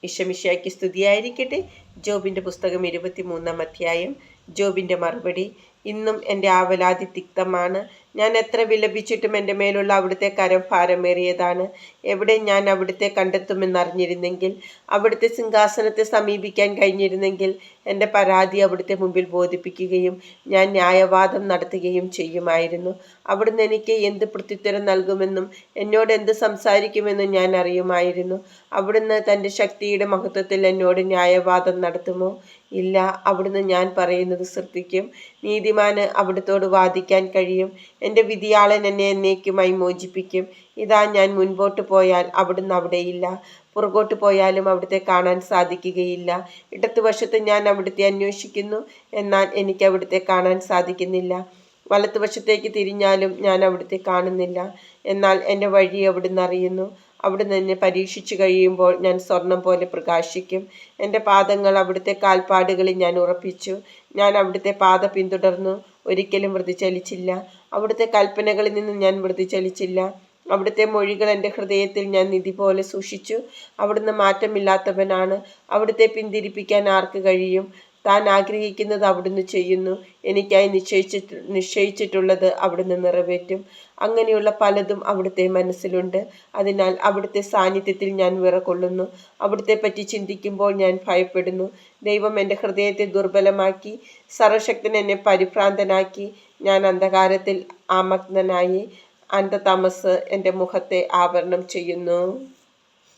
ഈശോമിശിഹായ്ക്ക് സ്തുതിയായിരിക്കട്ടെ. ജോബിൻ്റെ പുസ്തകം 23-ാം അധ്യായം. ജോബിൻ്റെ മറുപടി. ഇന്നും എൻ്റെ ആവലാതി തിക്തമാണ്. ഞാൻ എത്ര വിലപിച്ചിട്ടും എൻ്റെ മേലുള്ള അവിടുത്തെ കരം ഭാരമേറിയതാണ്. എവിടെ ഞാൻ അവിടുത്തെ കണ്ടെത്തുമെന്നറിഞ്ഞിരുന്നെങ്കിൽ, അവിടുത്തെ സിംഹാസനത്തെ സമീപിക്കാൻ കഴിഞ്ഞിരുന്നെങ്കിൽ, എൻ്റെ പരാതി അവിടുത്തെ മുമ്പിൽ ബോധിപ്പിക്കുകയും ഞാൻ ന്യായവാദം നടത്തുകയും ചെയ്യുമായിരുന്നു. അവിടുന്ന് എനിക്ക് എന്ത് പ്രത്യുത്തരം നൽകുമെന്നും എന്നോട് എന്ത് സംസാരിക്കുമെന്നും ഞാൻ അറിയുമായിരുന്നു. അവിടുന്ന് തൻ്റെ ശക്തിയുടെ മഹത്വത്തിൽ എന്നോട് ന്യായവാദം നടത്തുമോ? ഇല്ല. അവിടുന്ന് ഞാൻ പറയുന്നത് ശ്രദ്ധിക്കും. നീതിമാന് അവിടുത്തോട് വാദിക്കാൻ കഴിയും. എൻ്റെ വിധിയാളൻ എന്നെ എന്നേക്കുമായി മോചിപ്പിക്കും. ഇതാ, ഞാൻ മുൻപോട്ട് പോയാൽ അവിടുന്ന് അവിടെയില്ല, പുറകോട്ട് പോയാലും അവിടുത്തെ കാണാൻ സാധിക്കുകയില്ല. ഇടത്തുവശത്ത് ഞാൻ അവിടുത്തെ അന്വേഷിക്കുന്നു, എന്നാൽ എനിക്ക് അവിടുത്തെ കാണാൻ സാധിക്കുന്നില്ല. വലത്തുവശത്തേക്ക് തിരിഞ്ഞാലും ഞാൻ അവിടുത്തെ കാണുന്നില്ല. എന്നാൽ എൻ്റെ വഴി അവിടുന്ന് അറിയുന്നു. അവിടുന്ന് എന്നെ പരീക്ഷിച്ചു കഴിയുമ്പോൾ ഞാൻ സ്വർണം പോലെ പ്രകാശിക്കും. എൻ്റെ പാദങ്ങൾ അവിടുത്തെ കാൽപ്പാടുകളിൽ ഞാൻ ഉറപ്പിച്ചു. ഞാൻ അവിടുത്തെ പാത പിന്തുടർന്നു, ഒരിക്കലും വ്യതിചലിച്ചില്ല. അവിടുത്തെ കൽപ്പനകളിൽ നിന്ന് ഞാൻ വ്യതിചലിച്ചില്ല. അവിടുത്തെ മൊഴികൾ എൻ്റെ ഹൃദയത്തിൽ ഞാൻ നിധി പോലെ സൂക്ഷിച്ചു. അവിടുന്ന് മാറ്റമില്ലാത്തവനാണ്. അവിടുത്തെ പിന്തിരിപ്പിക്കാൻ ആർക്ക് കഴിയും? താൻ ആഗ്രഹിക്കുന്നത് അവിടുന്ന് ചെയ്യുന്നു. എനിക്കായി നിശ്ചയിച്ചിട്ടുള്ളത് അവിടുന്ന് നിറവേറ്റും. അങ്ങനെയുള്ള പലതും അവിടുത്തെ മനസ്സിലുണ്ട്. അതിനാൽ അവിടുത്തെ സാന്നിധ്യത്തിൽ ഞാൻ വിറകൊള്ളുന്നു. അവിടുത്തെ പറ്റി ചിന്തിക്കുമ്പോൾ ഞാൻ ഭയപ്പെടുന്നു. ദൈവം എൻ്റെ ഹൃദയത്തെ ദുർബലമാക്കി, സർവശക്തൻ എന്നെ പരിഭ്രാന്തനാക്കി. ഞാൻ അന്ധകാരത്തിൽ ആമഗ്നനായി. അന്ധതമസ് എൻ്റെ മുഖത്തെ ആവരണം ചെയ്യുന്നു.